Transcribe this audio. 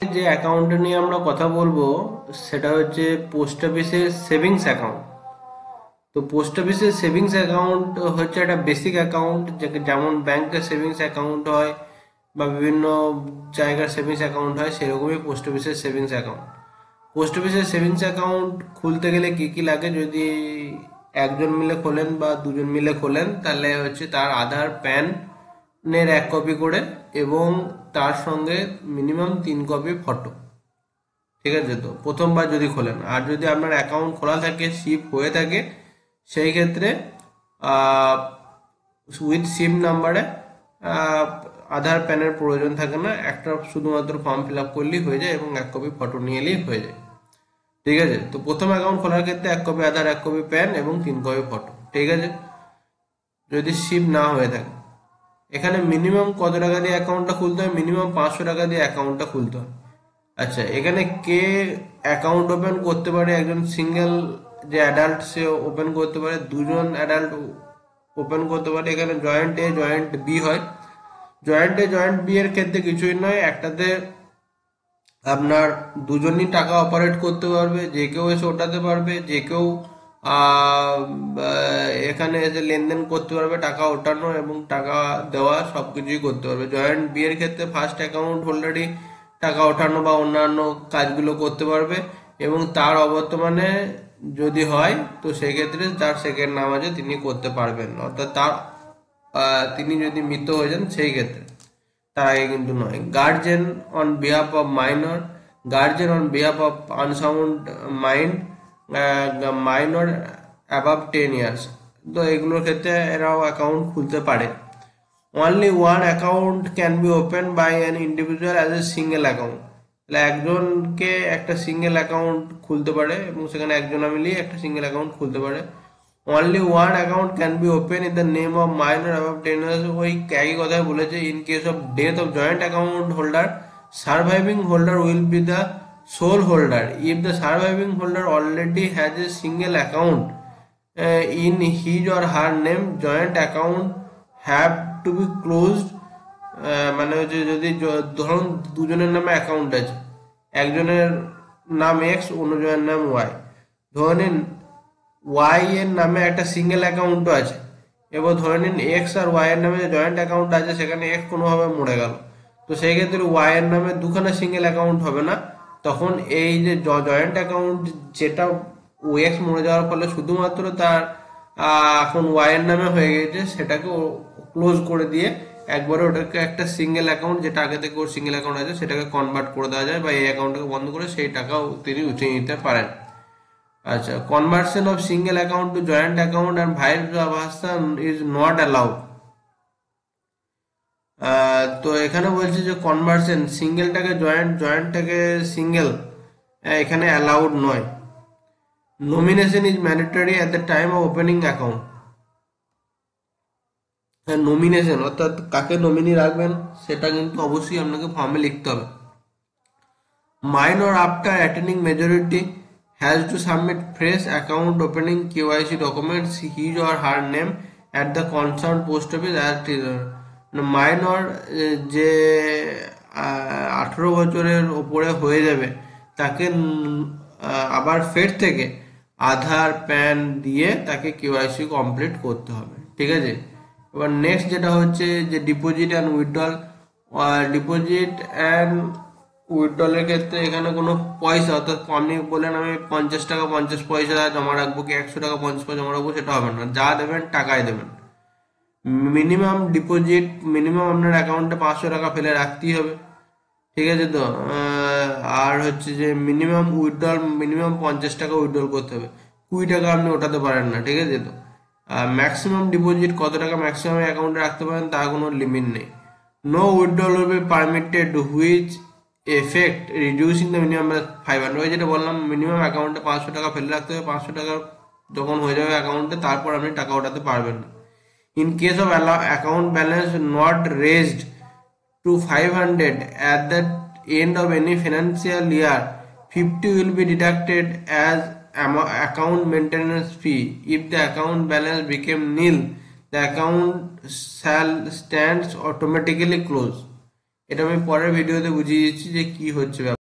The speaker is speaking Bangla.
যে অ্যাকাউন্টটা নিয়ে আমরা কথা বলবো সেটা হচ্ছে পোস্ট অফিসের সেভিংস অ্যাকাউন্ট। তো পোস্ট অফিসের সেভিংস অ্যাকাউন্ট হচ্ছে একটা বেসিক অ্যাকাউন্ট, যেমন ব্যাংকের সেভিংস অ্যাকাউন্ট হয় বা বিভিন্ন জায়গার সেভিংস অ্যাকাউন্ট হয়, সেরকমই পোস্ট অফিসের সেভিংস অ্যাকাউন্ট। পোস্ট অফিসের সেভিংস অ্যাকাউন্ট খুলতে গেলে কি কি লাগে, যদি একজন মিলে খোলেন বা দুজন মিলে খোলেন তাহলে হচ্ছে তার আধার প্যানের 1 কপি করে এবং তার সঙ্গে মিনিমাম 3 কপি ফটো। ঠিক আছে, তো প্রথমবার যদি খোলেন, আর যদি আপনার অ্যাকাউন্ট খোলা থাকে, শিপ হয়ে থাকে, সেই ক্ষেত্রে উইথ সিম নাম্বারে আধার প্যানের প্রয়োজন থাকে না, একটা শুধুমাত্র ফর্ম ফিল আপ করলেই হয়ে যায় এবং 1 কপি ফটো নিয়ে এলেই হয়ে যায়। ঠিক আছে, তো প্রথম অ্যাকাউন্ট খোলার ক্ষেত্রে 1 কপি আধার, 1 কপি প্যান এবং 3 কপি ফটো। ঠিক আছে, যদি শিপ না হয়ে থাকে। এখানে মিনিমাম কত টাকা দিয়ে অ্যাকাউন্টটা খুলতে হয়? মিনিমাম 500 টাকা দিয়ে অ্যাকাউন্টটা খুলতে হয়। আচ্ছা, এখানে কে অ্যাকাউন্ট ওপেন করতে পারে? একজন সিঙ্গেল যে অ্যাডাল্ট সে ওপেন করতে পারে, দুজন অ্যাডাল্ট ওপেন করতে পারে। এখানে জয়েন্ট এ জয়েন্ট বি হয়। জয়েন্ট এ জয়েন্ট বি এর ক্ষেত্রে কিছুই নয়, একটাতে আপনার দুজনই টাকা অপারেট করতে পারবে, যে কেউ এসে ওঠাতে পারবে, যে কেউ এখানে এসে লেনদেন করতে পারবে, টাকা ওঠানো এবং টাকা দেওয়া সবকিছুই করতে পারবে। জয়েন্ট বি এর ক্ষেত্রে ফার্স্ট অ্যাকাউন্ট হোল্ডারই টাকা ওঠানো বা অন্যান্য কাজগুলো করতে পারবে, এবং তার অবর্তমানে যদি হয় তো সেক্ষেত্রে যার সেকেন্ড নাম আছে তিনি করতে পারবেন, অর্থাৎ তার তিনি যদি মৃত হয়ে যান সেই ক্ষেত্রে, তার আগে কিন্তু নয়। Guardian on behalf of minor, guardian on behalf of unsound mind, minor above 10 years, তো এগুলোর ক্ষেত্রে এরাও অ্যাকাউন্ট খুলতে পারে। Only one account can be open by an individual as a single account, তাহলে একজনকে একটা সিঙ্গেল অ্যাকাউন্ট খুলতে পারে এবং সেখানে একজনা মিলিয়ে একটা সিঙ্গেল অ্যাকাউন্ট খুলতে পারে। Only one account can be open in the name of minor above 10 years, ওই একই কথাই বলেছে। In case of death of joint account holder, surviving holder will be the sole holder. If the surviving holder already has a single account in his or her name, joint account have to be closed. মানে হচ্ছে যদি ধরুন দুজনের নামে অ্যাকাউন্ট আছে, একজনের নাম এক্স, অন্যজনের নাম ওয়াই, ধরে নিন ওয়াই এর নামে একটা সিঙ্গেল অ্যাকাউন্টও আছে, এবার ধরে নিন এক্স আর ওয়াই এর নামে যে জয়েন্ট অ্যাকাউন্ট আছে সেখানে এক্স কোনোভাবে মরে গেল, তো সেই ক্ষেত্রে ওয়াই এর নামে দুখানা সিঙ্গেল অ্যাকাউন্ট হবে না। তখন এই যে জয়েন্ট অ্যাকাউন্ট, যেটা এক্স মরে যাওয়ার ফলে শুধুমাত্র তার এখন ওয়াই এর নামে হয়ে গেছে, সেটাকে ক্লোজ করে দিয়ে একবারে ওটাকে একটা সিঙ্গেল অ্যাকাউন্ট, যেটা আগে থেকে ওর সিঙ্গেল অ্যাকাউন্ট আছে সেটাকে কনভার্ট করে দেওয়া যায়, বা এই অ্যাকাউন্টটাকে বন্ধ করে সেই টাকাও তিনি উঠিয়ে নিতে পারেন। আচ্ছা, conversion of single account two joint account and vice versa is not allowed. তো এখানে বলছে যে কনভার্সন সিঙ্গেলটাকে জয়েন্ট, জয়েন্টটাকে সিঙ্গেল, এখানে অ্যালাউড নয়। Nomination is mandatory at the time of opening account. Nomination অর্থাৎ কাকে নমিনি রাখবেন সেটা কিন্তু অবশ্যই আপনাকে ফর্মে লিখতে হবে। Minor after attaining majority has to submit fresh account opening KYC documents his or her name at the concerned post office as minor যে 18 বছরের ওপরে হয়ে যাবে তাকে আবার ফের থেকে আধার প্যান দিয়ে তাকে কেওয়াইসি কমপ্লিট করতে হবে। ঠিক আছে, এবার নেক্সট যেটা হচ্ছে যে deposit and withdrawal. Deposit and উইথড্রলের ক্ষেত্রে এখানে কোনো পয়সা, অর্থাৎ আপনি বলেন আমি 50 টাকা 50 পয়সা জমা রাখবো কি 100 টাকা 50 পয়সা জমা রাখবো, সেটা হবে না, যা দেবেন টাকায় দেবেন। মিনিমাম ডিপোজিট, মিনিমাম আপনার অ্যাকাউন্টে 500 টাকা ফেলে রাখতেই হবে। ঠিক আছে, তো আর হচ্ছে যে মিনিমাম উইথড্রল, মিনিমাম 50 টাকা উইথড্রল করতে হবে, 20 টাকা আপনি ওঠাতে পারেন না। ঠিক আছে, তো ম্যাক্সিমাম ডিপোজিট কত টাকা ম্যাক্সিমাম অ্যাকাউন্টে রাখতে পারেন তার কোনো লিমিট নেই। No withdrawal will be permitted which effect reducing the minimum 500। ওই যেটা বললাম, মিনিমাম অ্যাকাউন্টে 500 টাকা ফেলে রাখতে হবে, 500 টাকা যখন হয়ে যাবে অ্যাকাউন্টে তারপর আপনি টাকা ওঠাতে পারবেন না। In case of account balance not raised to 500 at the end of any financial year, 50 will be deducted as account maintenance fee. If the account balance became nil, the account shall stands automatically closed. এটা আমি পরের ভিডিওতে বুঝিয়ে দিচ্ছি যে কি হচ্ছে ব্যাপার।